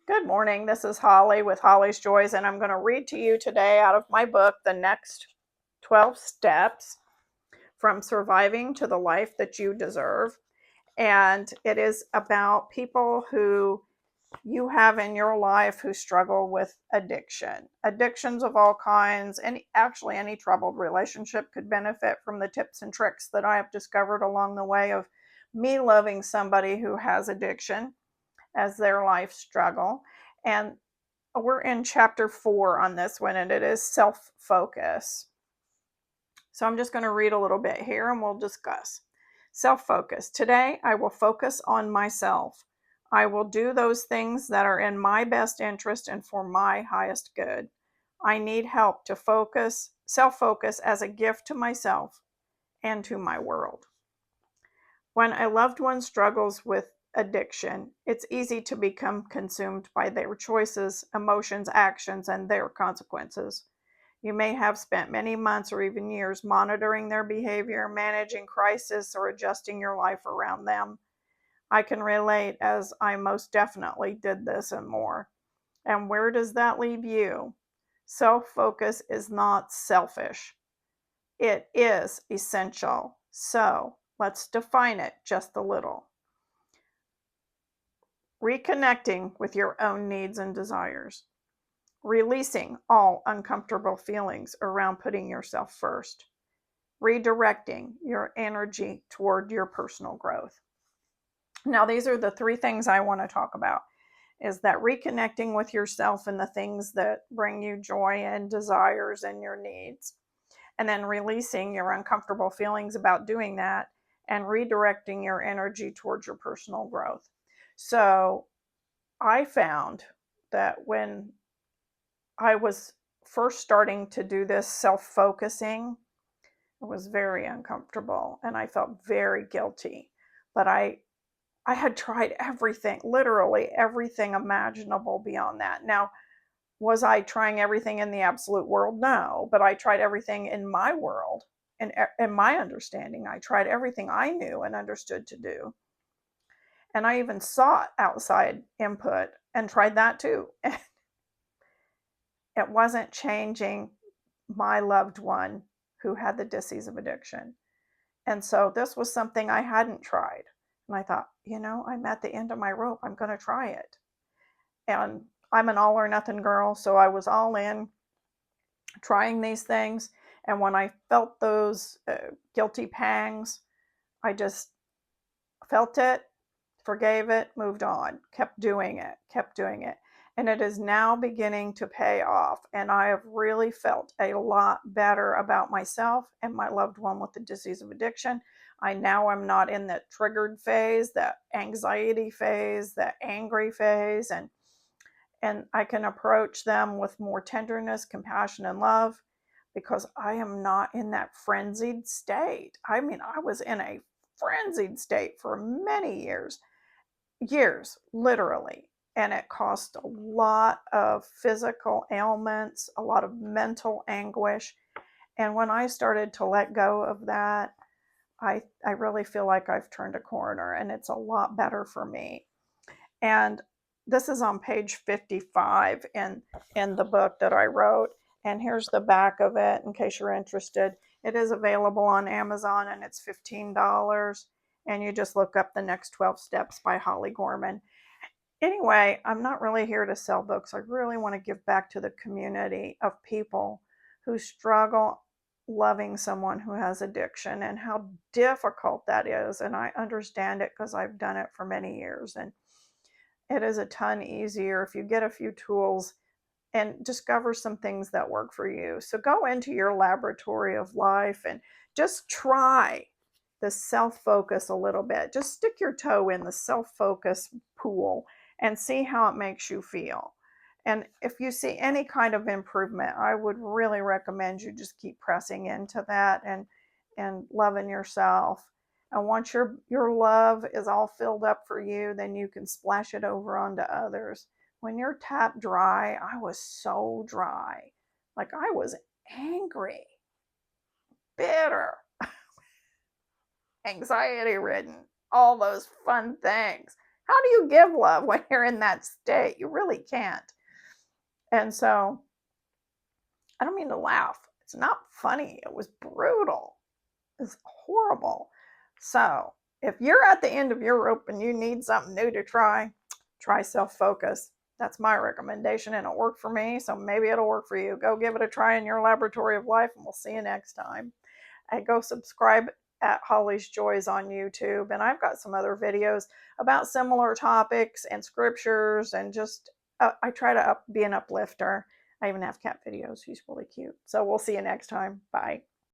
Good morning. This is Holly with Holly's Joys, and I'm going to read to you today out of my book, The Next 12 Steps from Surviving to the Life That You Deserve. And it is about people who you have in your life who struggle with addictions of all kinds, and actually any troubled relationship could benefit from the tips and tricks that I have discovered along the way of me loving somebody who has addiction as their life struggle. And we're in chapter 4 on this one, and it is self-focus. So I'm just going to read a little bit here and we'll discuss. Self-focus. Today, I will focus on myself. I will do those things that are in my best interest and for my highest good. I need help to focus, self-focus as a gift to myself and to my world. When a loved one struggles with addiction, it's easy to become consumed by their choices, emotions, actions, and their consequences. You may have spent many months or even years monitoring their behavior, managing crisis, or adjusting your life around them. I can relate, as I most definitely did this and more. And where does that leave you? Self-focus is not selfish. It is essential. So let's define it just a little. Reconnecting with your own needs and desires. Releasing all uncomfortable feelings around putting yourself first. Redirecting your energy toward your personal growth. Now, these are the 3 things I want to talk about. Is that reconnecting with yourself and the things that bring you joy and desires and your needs. And then releasing your uncomfortable feelings about doing that and redirecting your energy towards your personal growth. So I found that when I was first starting to do this self-focusing, it was very uncomfortable and I felt very guilty. But I had tried everything, literally everything imaginable beyond that. Now, was I trying everything in the absolute world? No, but I tried everything in my world and in my understanding. I tried everything I knew and understood to do. And I even sought outside input and tried that too. It wasn't changing my loved one who had the disease of addiction. And so this was something I hadn't tried. And I thought, I'm at the end of my rope. I'm going to try it. And I'm an all or nothing girl. So I was all in trying these things. And when I felt those guilty pangs, I just felt it, forgave it, moved on, kept doing it. And it is now beginning to pay off. And I have really felt a lot better about myself and my loved one with the disease of addiction. I now am not in the triggered phase, the anxiety phase, the angry phase, and I can approach them with more tenderness, compassion, and love because I am not in that frenzied state. I mean, I was in a frenzied state for many years, literally. And it caused a lot of physical ailments, a lot of mental anguish. And when I started to let go of that, I really feel like I've turned a corner and it's a lot better for me. And this is on page 55 in the book that I wrote. And here's the back of it in case you're interested. It is available on Amazon and it's $15. And you just look up The Next 12 Steps by Holly Gorman. Anyway, I'm not really here to sell books. I really want to give back to the community of people who struggle loving someone who has addiction and how difficult that is. And I understand it because I've done it for many years. And it is a ton easier if you get a few tools and discover some things that work for you. So go into your laboratory of life and just try the self-focus a little bit. Just stick your toe in the self-focus pool and see how it makes you feel. And if you see any kind of improvement, I would really recommend you just keep pressing into that and loving yourself. And once your love is all filled up for you, then you can splash it over onto others. When you're tapped dry, I was so dry. Like I was angry, bitter, anxiety ridden, all those fun things. How do you give love when you're in that state? You really can't. And so I don't mean to laugh. It's not funny. It was brutal. It's horrible. So if you're at the end of your rope and you need something new to try self-focus. That's my recommendation, and it worked for me, so maybe it'll work for you. Go give it a try in your laboratory of life, and we'll see you next time. And go subscribe at Holly's Joys on YouTube, and I've got some other videos about similar topics and scriptures, and just I try to be an uplifter. I even have cat videos. He's really cute. So we'll see you next time. Bye.